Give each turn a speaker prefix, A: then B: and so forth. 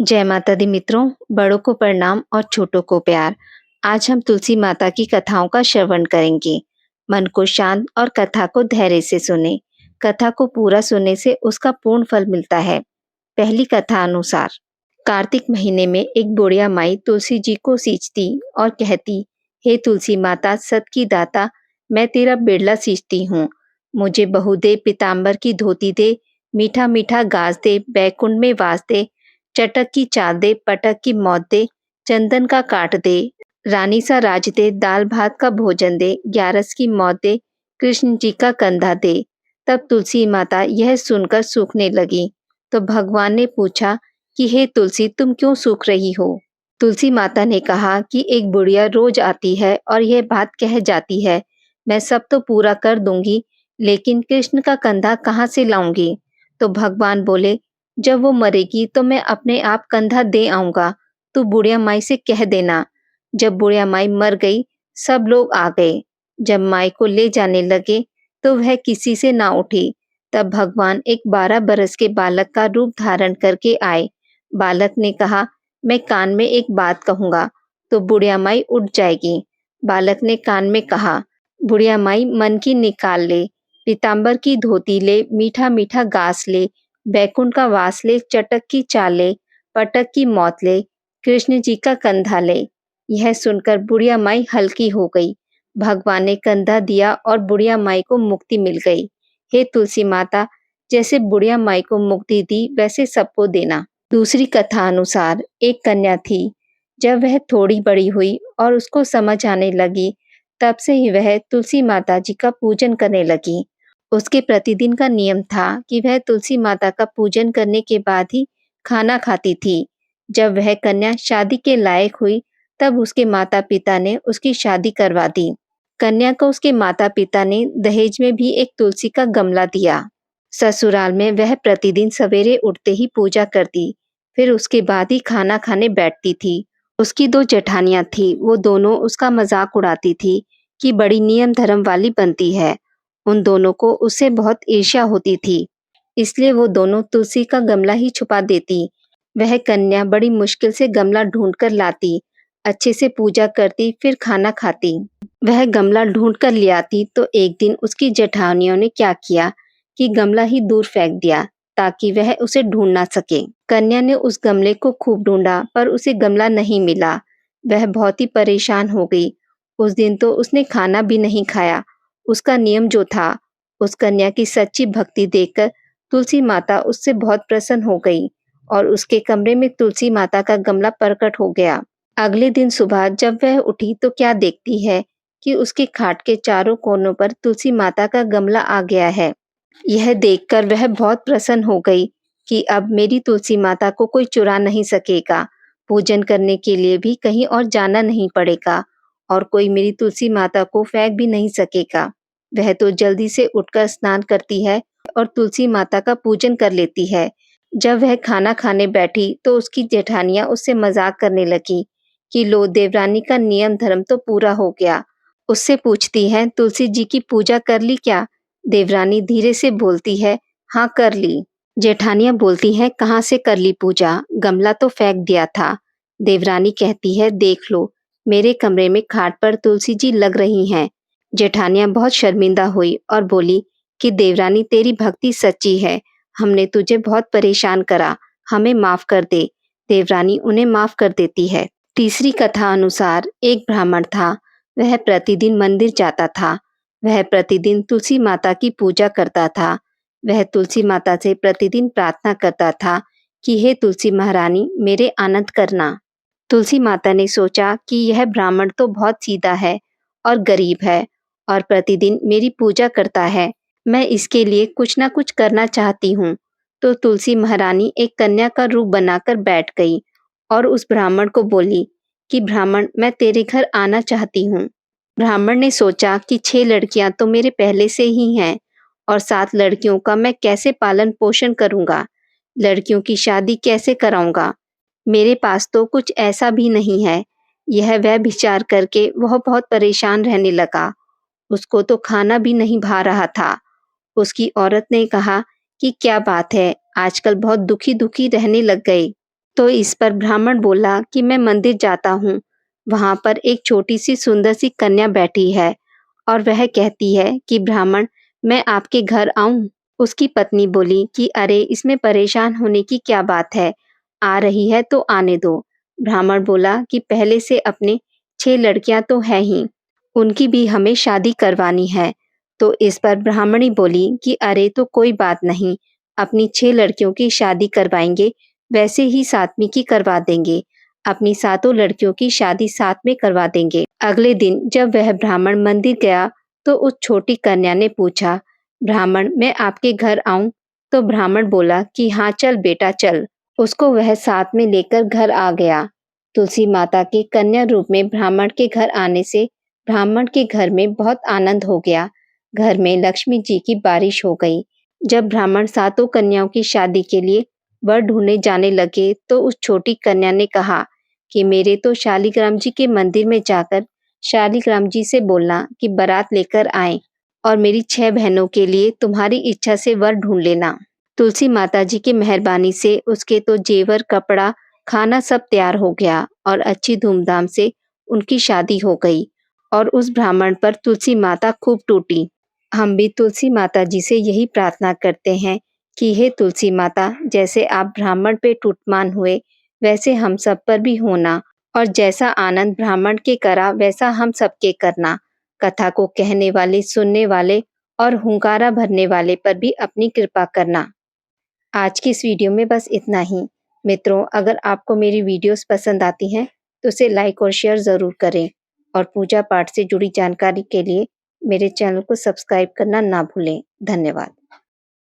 A: जय माता दी मित्रों, बड़ों को प्रणाम और छोटों को प्यार। आज हम तुलसी माता की कथाओं का श्रवण करेंगे। मन को शांत और कथा को धैर्य से सुने। कथा को पूरा सुनने से उसका पूर्ण फल मिलता है। पहली कथा अनुसार, कार्तिक महीने में एक बुढ़िया माई तुलसी जी को सींचती और कहती, हे तुलसी माता सत की दाता, मैं तेरा बिरला सींचती हूँ। मुझे बहू दे, पीताम्बर की धोती दे, मीठा मीठा घास दे, बैकुंठ में वास दे, चटक की चाल दे, पटक की मौत दे, चंदन का काट दे, रानी सा राज दे, दाल भात का भोजन दे, ग्यारस की मौत दे, कृष्ण जी का कंधा दे। तब तुलसी माता यह सुनकर सूखने लगी। तो भगवान ने पूछा कि हे तुलसी, तुम क्यों सूख रही हो? तुलसी माता ने कहा कि एक बुढ़िया रोज आती है और यह बात कह जाती है, मैं सब तो पूरा कर दूंगी, लेकिन कृष्ण का कंधा कहाँ से लाऊंगी? तो भगवान बोले, जब वो मरेगी तो मैं अपने आप कंधा दे आऊंगा, तू बुढ़िया माई से कह देना। जब बुढ़िया माई मर गई, सब लोग आ गए। जब माई को ले जाने लगे तो वह किसी से ना उठी। तब भगवान एक 12 बरस के बालक का रूप धारण करके आए। बालक ने कहा, मैं कान में एक बात कहूंगा तो बुढ़िया माई उठ जाएगी। बालक ने कान में कहा, बुढ़िया माई मन की निकाल ले, पीताम्बर की धोती ले, मीठा मीठा घास ले, बैकुंठ का वास ले, चटक की चाल ले, पटक की मौत ले, कृष्ण जी का कंधा ले। यह सुनकर बुढ़िया माई हल्की हो गई। भगवान ने कंधा दिया और बुढ़िया माई को मुक्ति मिल गई। हे तुलसी माता, जैसे बुढ़िया माई को मुक्ति दी वैसे सबको देना। दूसरी कथा अनुसार, एक कन्या थी। जब वह थोड़ी बड़ी हुई और उसको समझ आने लगी, तब से ही वह तुलसी माता जी का पूजन करने लगी। उसके प्रतिदिन का नियम था कि वह तुलसी माता का पूजन करने के बाद ही खाना खाती थी। जब वह कन्या शादी के लायक हुई, तब उसके माता पिता ने उसकी शादी करवा दी। कन्या को उसके माता पिता ने दहेज में भी एक तुलसी का गमला दिया। ससुराल में वह प्रतिदिन सवेरे उठते ही पूजा करती, फिर उसके बाद ही खाना खाने बैठती थी। उसकी 2 जेठानियां थी, वो दोनों उसका मजाक उड़ाती थी कि बड़ी नियम धर्म वाली बनती है। उन दोनों को उससे बहुत ईर्ष्या होती थी, इसलिए वो दोनों तुलसी का गमला ही छुपा देती। वह कन्या बड़ी मुश्किल से गमला ढूंढ कर लाती, अच्छे से पूजा करती, फिर खाना खाती। वह गमला ढूंढ कर ले आती तो एक दिन उसकी जेठानियों ने क्या किया कि गमला ही दूर फेंक दिया, ताकि वह उसे ढूंढ ना सके। कन्या ने उस गमले को खूब ढूंढा पर उसे गमला नहीं मिला। वह बहुत ही परेशान हो गई। उस दिन तो उसने खाना भी नहीं खाया। उसका नियम जो था, उस कन्या की सच्ची भक्ति देखकर तुलसी माता उससे बहुत प्रसन्न हो गई और उसके कमरे में तुलसी माता का गमला प्रकट हो गया। अगले दिन सुबह जब वह उठी तो क्या देखती है कि उसके खाट के चारों कोनों पर तुलसी माता का गमला आ गया है। यह देखकर वह बहुत प्रसन्न हो गई कि अब मेरी तुलसी माता को कोई चुरा नहीं सकेगा। पूजन करने के लिए भी कहीं और जाना नहीं पड़ेगा और कोई मेरी तुलसी माता को फेंक भी नहीं सकेगा। वह तो जल्दी से उठकर स्नान करती है और तुलसी माता का पूजन कर लेती है। जब वह खाना खाने बैठी तो उसकी जेठानियां उससे मजाक करने लगी कि लो, देवरानी का नियम धर्म तो पूरा हो गया। उससे पूछती हैं, तुलसी जी की पूजा कर ली क्या? देवरानी धीरे से बोलती है, हाँ कर ली। जेठानियां बोलती हैं, कहाँ से कर ली पूजा? गमला तो फेंक दिया था। देवरानी कहती है, देख लो, मेरे कमरे में खाट पर तुलसी जी लग रही हैं। जेठानियां बहुत शर्मिंदा हुई और बोली कि देवरानी, तेरी भक्ति सच्ची है, हमने तुझे बहुत परेशान करा, हमें माफ कर दे। देवरानी उन्हें माफ कर देती है। तीसरी कथा अनुसार, एक ब्राह्मण था। वह प्रतिदिन मंदिर जाता था। वह प्रतिदिन तुलसी माता की पूजा करता था। वह तुलसी माता से प्रतिदिन प्रार्थना करता था कि हे तुलसी महारानी, मेरे आनंद करना। तुलसी माता ने सोचा कि यह ब्राह्मण तो बहुत सीधा है और गरीब है और प्रतिदिन मेरी पूजा करता है, मैं इसके लिए कुछ ना कुछ करना चाहती हूँ। तो तुलसी महारानी एक कन्या का रूप बनाकर बैठ गई और उस ब्राह्मण को बोली कि ब्राह्मण, मैं तेरे घर आना चाहती हूँ। ब्राह्मण ने सोचा कि 6 लड़कियां तो मेरे पहले से ही हैं और 7 लड़कियों का मैं कैसे पालन पोषण करूंगा, लड़कियों की शादी कैसे कराऊंगा, मेरे पास तो कुछ ऐसा भी नहीं है। यह वह विचार करके वह बहुत परेशान रहने लगा। उसको तो खाना भी नहीं भा रहा था। उसकी औरत ने कहा कि क्या बात है, आजकल बहुत दुखी दुखी रहने लग गए। तो इस पर ब्राह्मण बोला कि मैं मंदिर जाता हूँ। वहां पर एक छोटी सी सुंदर सी कन्या बैठी है और वह कहती है कि ब्राह्मण, मैं आपके घर आऊं? उसकी पत्नी बोली कि अरे, इसमें परेशान होने की क्या बात है, आ रही है तो आने दो। ब्राह्मण बोला कि पहले से अपने 6 लड़कियां तो है ही, उनकी भी हमें शादी करवानी है। तो इस पर ब्राह्मणी बोली कि अरे, तो कोई बात नहीं, अपनी 6 लड़कियों की शादी करवाएंगे, वैसे ही 7वीं की करवा देंगे। अपनी सातों लड़कियों की शादी साथ में करवा देंगे। अगले दिन जब वह ब्राह्मण मंदिर गया तो उस छोटी कन्या ने पूछा, ब्राह्मण, मैं आपके घर आऊं? तो ब्राह्मण बोला कि हाँ, चल बेटा चल। उसको वह साथ में लेकर घर आ गया। तुलसी माता के कन्या रूप में ब्राह्मण के घर आने से ब्राह्मण के घर में बहुत आनंद हो गया। घर में लक्ष्मी जी की बारिश हो गई। जब ब्राह्मण सातों कन्याओं की शादी के लिए वर ढूंढने जाने लगे तो उस छोटी कन्या ने कहा कि मेरे तो शालिग्राम जी के मंदिर में जाकर शालिग्राम जी से बोलना कि बारात लेकर आएं और मेरी 6 बहनों के लिए तुम्हारी इच्छा से वर ढूंढ लेना। तुलसी माता जी की मेहरबानी से उसके तो जेवर, कपड़ा, खाना सब तैयार हो गया और अच्छी धूमधाम से उनकी शादी हो गई और उस ब्राह्मण पर तुलसी माता खूब टूटी। हम भी तुलसी माता जी से यही प्रार्थना करते हैं कि हे तुलसी माता, जैसे आप ब्राह्मण पे टूटमान हुए, वैसे हम सब पर भी होना और जैसा आनंद ब्राह्मण के करा वैसा हम सबके करना। कथा को कहने वाले, सुनने वाले और हुंकारा भरने वाले पर भी अपनी कृपा करना। आज की इस वीडियो में बस इतना ही। मित्रों, अगर आपको मेरी वीडियोस पसंद आती हैं तो उसे लाइक और शेयर ज़रूर करें और पूजा पाठ से जुड़ी जानकारी के लिए मेरे चैनल को सब्सक्राइब करना ना भूलें। धन्यवाद।